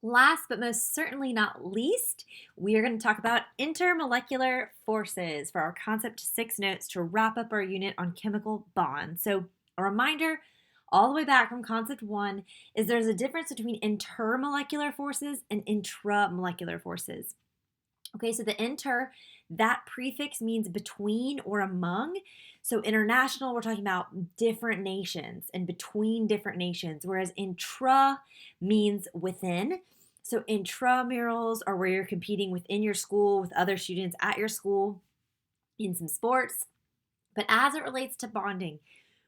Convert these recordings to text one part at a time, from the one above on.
Last but most certainly not least, we are going to talk about intermolecular forces for our concept 6 notes to wrap up our unit on chemical bonds. So, a reminder all the way back from concept 1 is there's a difference between intermolecular forces and intramolecular forces. Okay, so the inter, that prefix means between or among. So international, we're talking about different nations and between different nations, whereas intra means within. So intramurals are where you're competing within your school with other students at your school in some sports. But as it relates to bonding,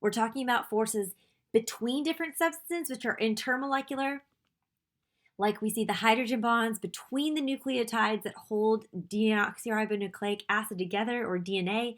we're talking about forces between different substances, which are intermolecular, like we see the hydrogen bonds between the nucleotides that hold deoxyribonucleic acid together, or DNA.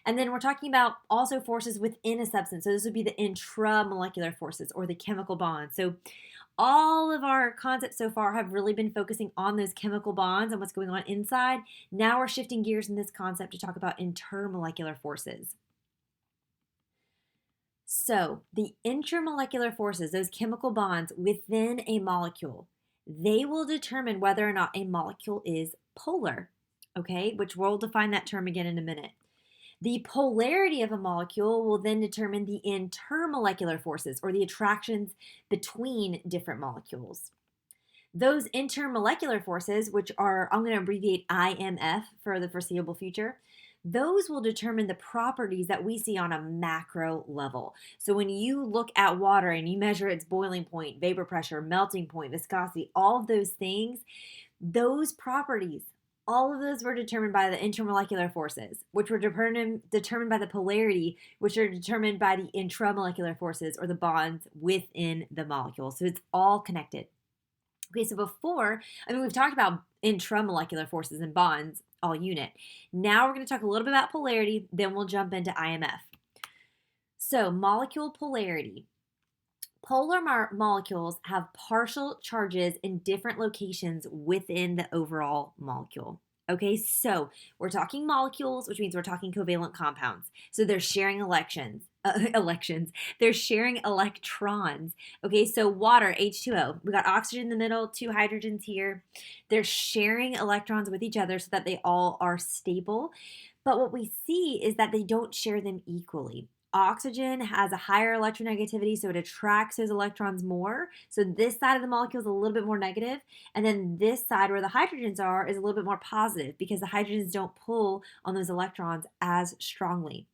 And then we're talking about also forces within a substance. So this would be the intramolecular forces or the chemical bonds. So all of our concepts so far have really been focusing on those chemical bonds and what's going on inside. Now we're shifting gears in this concept to talk about intermolecular forces. So, the intermolecular forces, those chemical bonds within a molecule, they will determine whether or not a molecule is polar, okay? Which we'll define that term again in a minute. The polarity of a molecule will then determine the intermolecular forces or the attractions between different molecules. Those intermolecular forces, which are, I'm going to abbreviate IMF for the foreseeable future, those will determine the properties that we see on a macro level. So when you look at water and you measure its boiling point, vapor pressure, melting point, viscosity, all of those things, those properties, all of those were determined by the intermolecular forces, which were determined by the polarity, which are determined by the intramolecular forces or the bonds within the molecule. So it's all connected. Okay, so we've talked about intramolecular forces and bonds all unit. Now we're going to talk a little bit about polarity, then we'll jump into IMF. So, molecule polarity. Polar molecules have partial charges in different locations within the overall molecule. Okay, so we're talking molecules, which means we're talking covalent compounds. So they're sharing elections. They're sharing electrons. Okay, so water, H2O. We got oxygen in the middle, two hydrogens here. They're sharing electrons with each other so that they all are stable. But what we see is that they don't share them equally. Oxygen has a higher electronegativity, so it attracts those electrons more. So this side of the molecule is a little bit more negative, and then this side where the hydrogens are is a little bit more positive because the hydrogens don't pull on those electrons as strongly.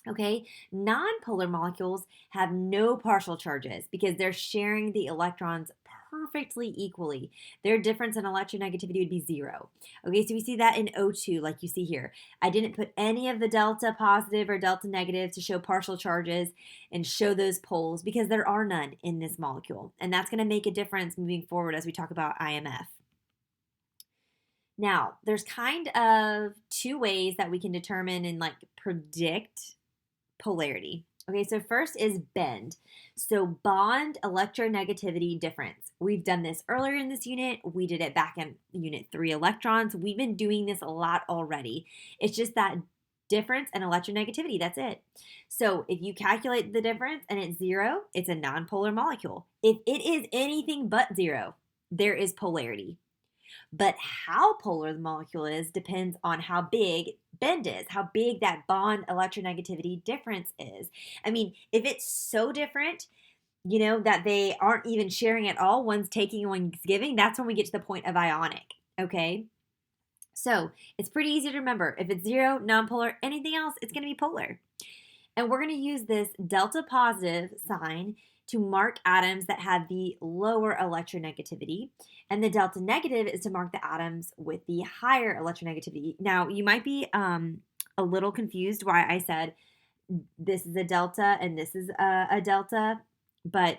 Okay, nonpolar molecules have no partial charges because they're sharing the electrons perfectly equally. Their difference in electronegativity would be 0. Okay, so we see that in O2, like you see here. I didn't put any of the delta positive or delta negative to show partial charges and show those poles because there are none in this molecule. And that's going to make a difference moving forward as we talk about IMF. Now, there's kind of two ways that we can determine and predict polarity. Okay, so first is bend. So bond electronegativity difference. We've done this earlier in this unit. We did it back in unit 3 electrons. We've been doing this a lot already. It's just that difference in electronegativity. That's it. So if you calculate the difference and it's 0, it's a nonpolar molecule. If it is anything but 0, there is polarity. But how polar the molecule is depends on how big bend is, how big that bond electronegativity difference is. I mean, if it's so different, that they aren't even sharing at all, one's taking and one's giving, that's when we get to the point of ionic, okay? So it's pretty easy to remember. If it's 0, nonpolar, anything else, it's going to be polar. And we're going to use this delta positive sign to mark atoms that have the lower electronegativity. And the delta negative is to mark the atoms with the higher electronegativity. Now, you might be a little confused why I said this is a delta and this is a delta, but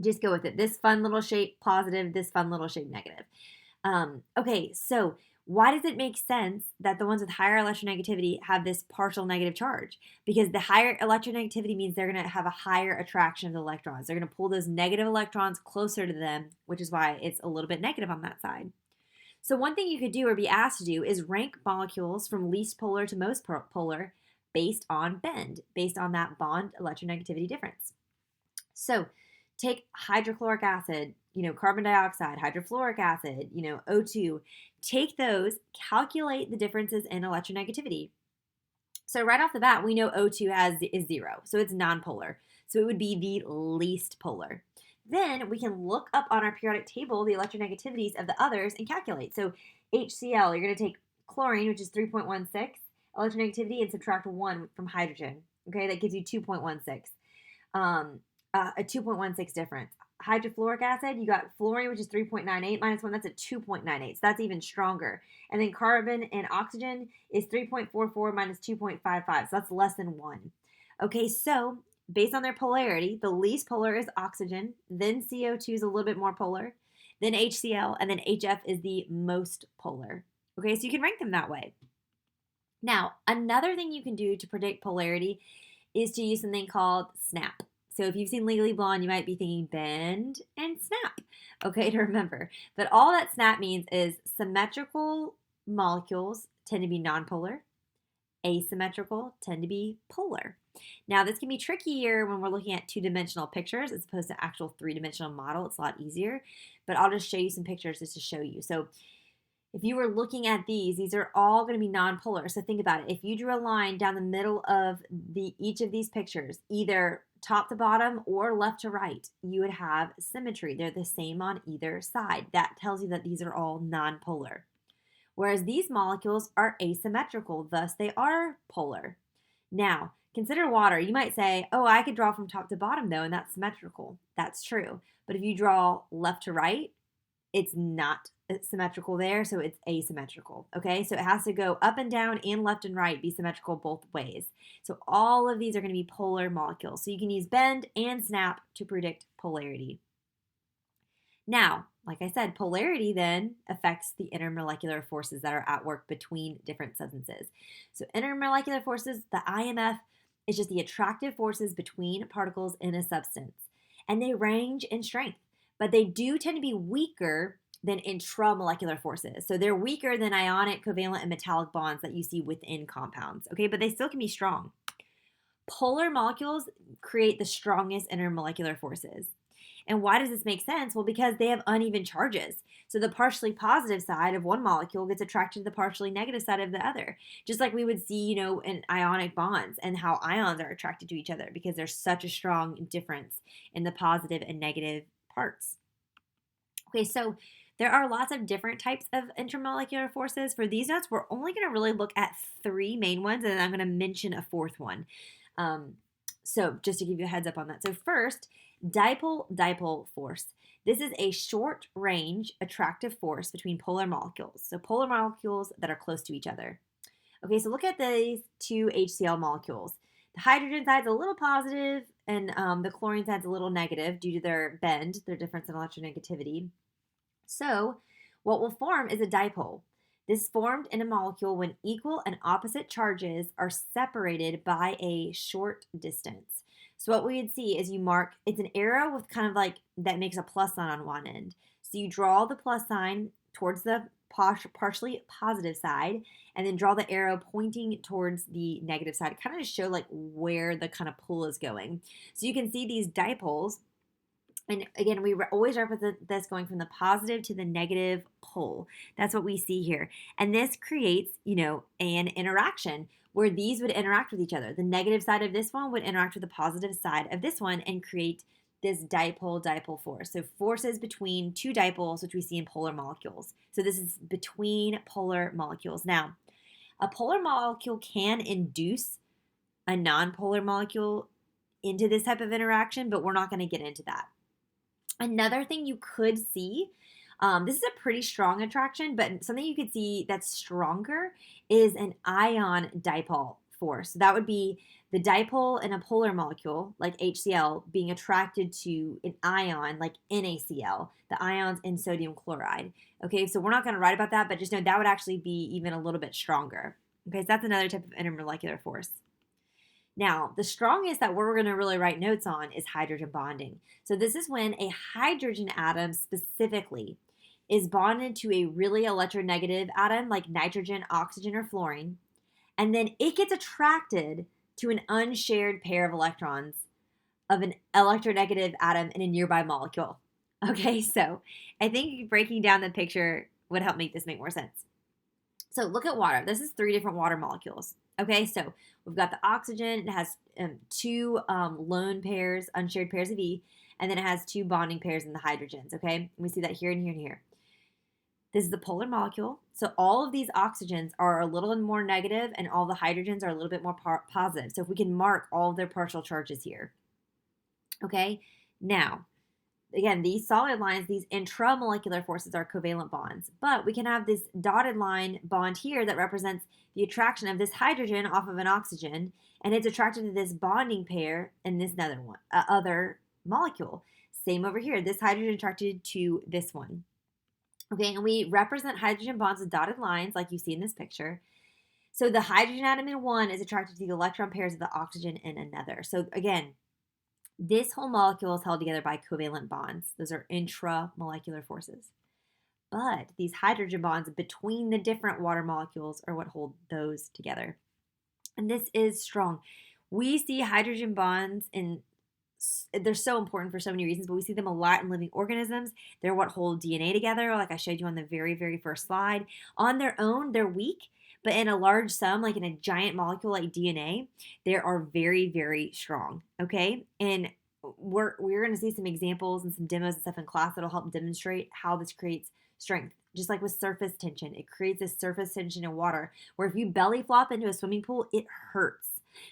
just go with it. This fun little shape positive, this fun little shape negative. Okay, so why does it make sense that the ones with higher electronegativity have this partial negative charge? Because the higher electronegativity means they're going to have a higher attraction of the electrons. They're going to pull those negative electrons closer to them, which is why it's a little bit negative on that side. So one thing you could do or be asked to do is rank molecules from least polar to most polar based on bend, based on that bond electronegativity difference. So take hydrochloric acid. carbon dioxide, hydrofluoric acid, O2. Take those, calculate the differences in electronegativity. So right off the bat, we know O2 is 0, so it's nonpolar. So it would be the least polar. Then we can look up on our periodic table the electronegativities of the others and calculate. So HCl, you're going to take chlorine, which is 3.16 electronegativity, and subtract 1 from hydrogen. Okay, that gives you 2.16. A 2.16 difference. Hydrofluoric acid, you got fluorine, which is 3.98 minus 1, that's a 2.98. So that's even stronger. And then carbon and oxygen is 3.44 minus 2.55. So that's less than 1. Okay, so based on their polarity, the least polar is oxygen, then CO2 is a little bit more polar, then HCl, and then HF is the most polar. Okay, so you can rank them that way. Now, another thing you can do to predict polarity is to use something called SNAP. So if you've seen Legally Blonde, you might be thinking bend and snap, okay, to remember. But all that SNAP means is symmetrical molecules tend to be nonpolar, asymmetrical tend to be polar. Now, this can be trickier when we're looking at two-dimensional pictures as opposed to actual three-dimensional model. It's a lot easier, but I'll just show you some pictures just to show you. So if you were looking at these are all going to be nonpolar. So think about it. If you drew a line down the middle of each of these pictures, either top to bottom or left to right, you would have symmetry. They're the same on either side. That tells you that these are all nonpolar. Whereas these molecules are asymmetrical, thus they are polar. Now, consider water. You might say, oh, I could draw from top to bottom though, and that's symmetrical. That's true. But if you draw left to right, it's not symmetrical there, so it's asymmetrical, okay? So it has to go up and down and left and right, be symmetrical both ways. So all of these are going to be polar molecules. So you can use bend and snap to predict polarity. Now, like I said, polarity then affects the intermolecular forces that are at work between different substances. So intermolecular forces, the IMF, is just the attractive forces between particles in a substance. And they range in strength, but they do tend to be weaker than intramolecular forces. So they're weaker than ionic, covalent, and metallic bonds that you see within compounds, okay? But they still can be strong. Polar molecules create the strongest intermolecular forces. And why does this make sense? Well, because they have uneven charges. So the partially positive side of one molecule gets attracted to the partially negative side of the other. Just like we would see, in ionic bonds and how ions are attracted to each other because there's such a strong difference in the positive and negative parts. Okay, so there are lots of different types of intermolecular forces. For these notes, we're only going to really look at 3 main ones, and then I'm going to mention a 4th one. So just to give you a heads up on that. So first, dipole-dipole force. This is a short-range attractive force between polar molecules. So polar molecules that are close to each other. Okay, so look at these 2 HCl molecules. The hydrogen side's a little positive, and the chlorine side's a little negative due to their bend, their difference in electronegativity. So what will form is a dipole. This is formed in a molecule when equal and opposite charges are separated by a short distance. So what we would see is it's an arrow with kind of like that makes a plus sign on one end. So you draw the plus sign towards the partially positive side and then draw the arrow pointing towards the negative side, kind of to show like where the kind of pull is going. So you can see these dipoles. And again, we always represent this going from the positive to the negative pole. That's what we see here. And this creates, an interaction where these would interact with each other. The negative side of this one would interact with the positive side of this one and create this dipole-dipole force. So forces between 2 dipoles, which we see in polar molecules. So this is between polar molecules. Now, a polar molecule can induce a nonpolar molecule into this type of interaction, but we're not going to get into that. Another thing you could see, this is a pretty strong attraction, but something you could see that's stronger is an ion dipole force. So that would be the dipole in a polar molecule, like HCl, being attracted to an ion, like NaCl, the ions in sodium chloride. Okay, so we're not going to write about that, but just know that would actually be even a little bit stronger. Okay, so that's another type of intermolecular force. Now, the strongest that we're going to really write notes on is hydrogen bonding. So this is when a hydrogen atom specifically is bonded to a really electronegative atom like nitrogen, oxygen, or fluorine, and then it gets attracted to an unshared pair of electrons of an electronegative atom in a nearby molecule. Okay, so I think breaking down the picture would help make this make more sense. So look at water. This is three different water molecules. Okay, so we've got the oxygen. It has two lone pairs, unshared pairs of E, and then it has two bonding pairs in the hydrogens. Okay, we see that here and here and here. This is the polar molecule. So all of these oxygens are a little more negative, and all the hydrogens are a little bit more positive. So if we can mark all of their partial charges here. Okay, now again, these solid lines, these intramolecular forces are covalent bonds, but we can have this dotted line bond here that represents the attraction of this hydrogen off of an oxygen, and it's attracted to this bonding pair in this other molecule. Same over here, this hydrogen attracted to this one. Okay, and we represent hydrogen bonds with dotted lines like you see in this picture. So the hydrogen atom in one is attracted to the electron pairs of the oxygen in another. So again, this whole molecule is held together by covalent bonds. Those are intramolecular forces. But these hydrogen bonds between the different water molecules are what hold those together. And this is strong. We see hydrogen bonds they're so important for so many reasons, but we see them a lot in living organisms. They're what hold DNA together, like I showed you on the very, very first slide. On their own, they're weak, but in a large sum, like in a giant molecule like DNA, they are very, very strong, okay? And we're going to see some examples and some demos and stuff in class that'll help demonstrate how this creates strength. Just like with surface tension, it creates a surface tension in water where if you belly flop into a swimming pool, it hurts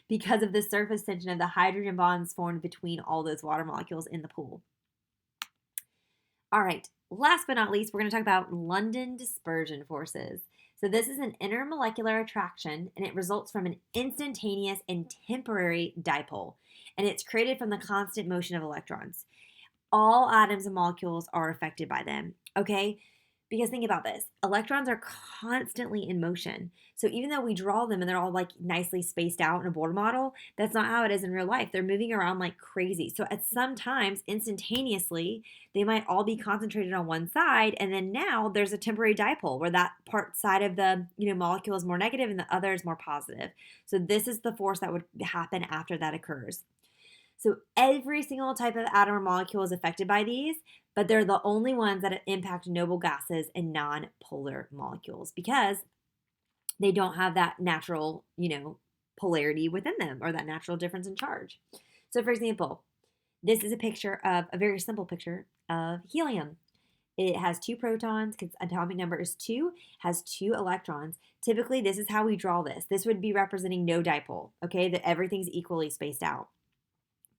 because of the surface tension of the hydrogen bonds formed between all those water molecules in the pool. All right, last but not least, we're going to talk about London dispersion forces. So this is an intermolecular attraction, and it results from an instantaneous and temporary dipole, and it's created from the constant motion of electrons. All atoms and molecules are affected by them, okay? Because think about this, electrons are constantly in motion. So even though we draw them and they're all like nicely spaced out in a Bohr model, that's not how it is in real life. They're moving around like crazy. So at some times, instantaneously, they might all be concentrated on one side, and then now there's a temporary dipole where that part side of the molecule is more negative and the other is more positive. So this is the force that would happen after that occurs. So every single type of atom or molecule is affected by these, but they're the only ones that impact noble gases and non-polar molecules because they don't have that natural, polarity within them or that natural difference in charge. So for example, this is a very simple picture of helium. It has two protons because atomic number is 2, has 2 electrons. Typically, this is how we draw this. This would be representing no dipole, okay, that everything's equally spaced out.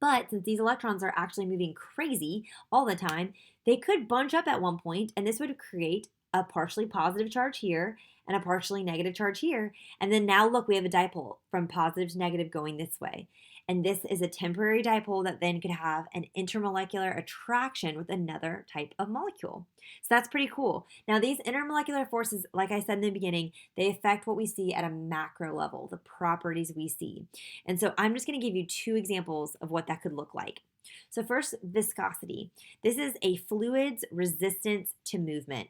But since these electrons are actually moving crazy all the time, they could bunch up at one point, and this would create a partially positive charge here and a partially negative charge here. And then now look, we have a dipole from positive to negative going this way. And this is a temporary dipole that then could have an intermolecular attraction with another type of molecule. So that's pretty cool. Now these intermolecular forces, like I said in the beginning, they affect what we see at a macro level, the properties we see. And so I'm just going to give you 2 examples of what that could look like. So first, viscosity. This is a fluid's resistance to movement.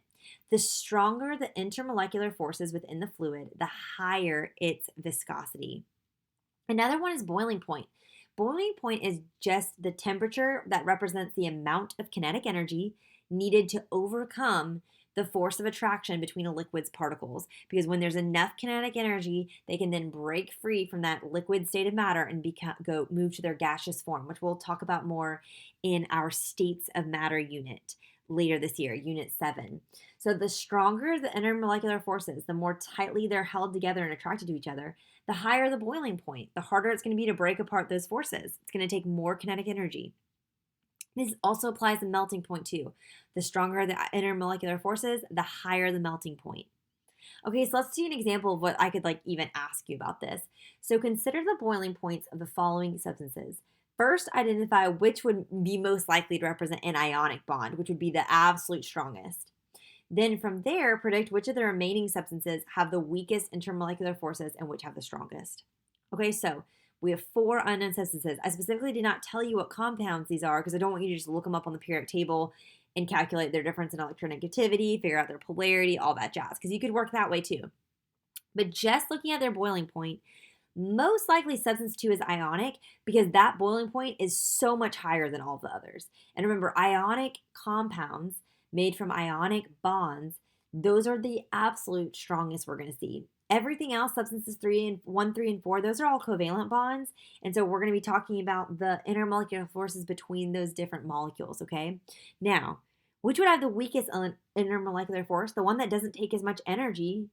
The stronger the intermolecular forces within the fluid, the higher its viscosity. Another one is boiling point. Boiling point is just the temperature that represents the amount of kinetic energy needed to overcome the force of attraction between a liquid's particles. Because when there's enough kinetic energy, they can then break free from that liquid state of matter and move to their gaseous form, which we'll talk about more in our states of matter unit later this year, Unit 7. So the stronger the intermolecular forces, the more tightly they're held together and attracted to each other, the higher the boiling point, the harder it's going to be to break apart those forces. It's going to take more kinetic energy. This also applies to melting point too. The stronger the intermolecular forces, the higher the melting point. Okay, so let's see an example of what I could even ask you about this. So consider the boiling points of the following substances. First, identify which would be most likely to represent an ionic bond, which would be the absolute strongest. Then from there, predict which of the remaining substances have the weakest intermolecular forces and which have the strongest. Okay, so we have 4 unknown substances. I specifically did not tell you what compounds these are because I don't want you to just look them up on the periodic table and calculate their difference in electronegativity, figure out their polarity, all that jazz, because you could work that way too. But just looking at their boiling point, Most likely substance 2 is ionic because that boiling point is so much higher than all the others. And remember, ionic compounds made from ionic bonds, those are the absolute strongest we're going to see. Everything else, substances 3 and 1, 3, and 4, those are all covalent bonds. And so we're going to be talking about the intermolecular forces between those different molecules, okay? Now, which would have the weakest intermolecular force? The one that doesn't take as much energy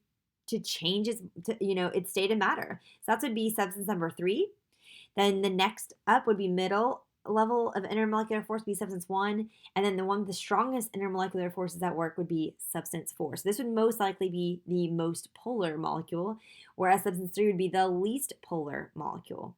to change its state of matter. So that would be substance number 3. Then the next up would be middle level of intermolecular force, be substance 1. And then the one with the strongest intermolecular forces at work would be substance 4. So this would most likely be the most polar molecule, whereas substance 3 would be the least polar molecule.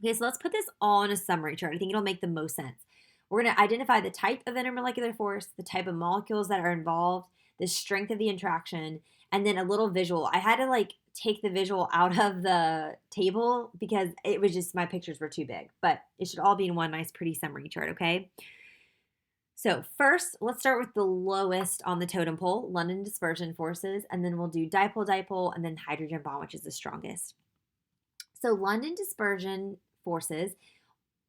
Okay, so let's put this all in a summary chart. I think it'll make the most sense. We're going to identify the type of intermolecular force, the type of molecules that are involved, the strength of the interaction, and then a little visual. I had to take the visual out of the table because it was just, my pictures were too big, but it should all be in one nice pretty summary chart, okay? So first, let's start with the lowest on the totem pole, London dispersion forces, and then we'll do dipole, and then hydrogen bond, which is the strongest. So London dispersion forces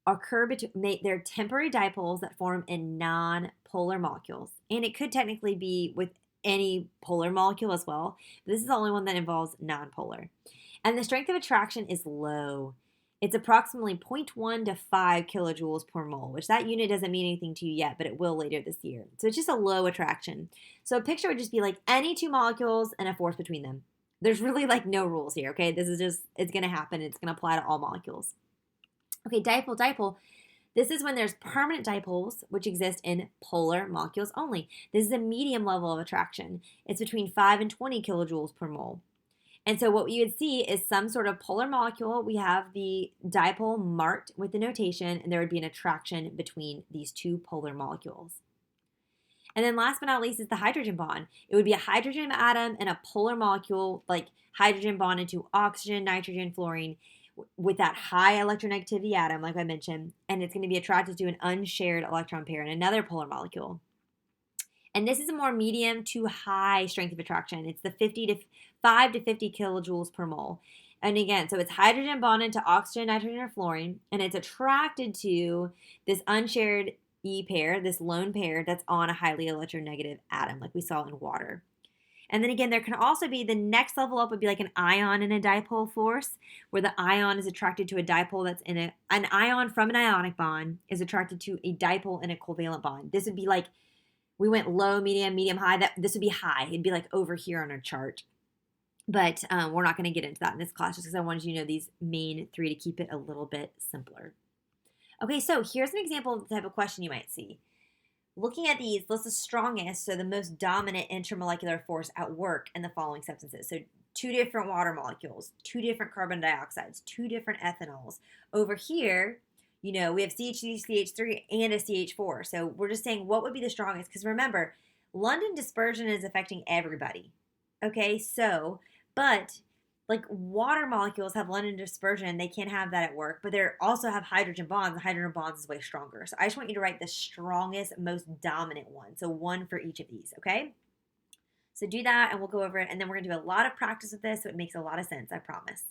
occur between, they're temporary dipoles that form in non-polar molecules. And it could technically be with any polar molecule as well. But this is the only one that involves non-polar. And the strength of attraction is low. It's approximately 0.1 to 5 kilojoules per mole, which that unit doesn't mean anything to you yet, but it will later this year. So it's just a low attraction. So a picture would just be like any two molecules and a force between them. There's really no rules here, okay? This is just, it's going to happen. It's going to apply to all molecules. Okay, dipole. This is when there's permanent dipoles, which exist in polar molecules only. This is a medium level of attraction. It's between 5 and 20 kilojoules per mole. And so what we would see is some sort of polar molecule. We have the dipole marked with the notation, and there would be an attraction between these two polar molecules. And then last but not least is the hydrogen bond. It would be a hydrogen atom and a polar molecule, like hydrogen bonded to oxygen, nitrogen, fluorine, with that high electronegativity atom, like I mentioned, and it's going to be attracted to an unshared electron pair in another polar molecule. And this is a more medium to high strength of attraction. It's the 5 to 50 kilojoules per mole. And again, so it's hydrogen bonded to oxygen, nitrogen, or fluorine, and it's attracted to this unshared E pair, this lone pair that's on a highly electronegative atom, like we saw in water. And then again, there can also be, the next level up would be like an ion in a dipole force, where the ion is attracted to a dipole that's in an ion from an ionic bond is attracted to a dipole in a covalent bond. This would be like, we went low, medium, high. This would be high. It'd be like over here on our chart. But we're not going to get into that in this class just because I wanted you to know these main 3 to keep it a little bit simpler. Okay, so here's an example of the type of question you might see. Looking at these, what's the strongest, so the most dominant intermolecular force at work in the following substances? So 2 different water molecules, 2 different carbon dioxides, 2 different ethanols. Over here, we have CH2, CH3, and a CH4. So we're just saying what would be the strongest, because remember, London dispersion is affecting everybody. Okay, so, but like water molecules have London dispersion, they can't have that at work, but they also have hydrogen bonds. The hydrogen bonds is way stronger. So I just want you to write the strongest, most dominant one. So 1 for each of these, okay? So do that and we'll go over it, and then we're going to do a lot of practice with this so it makes a lot of sense, I promise.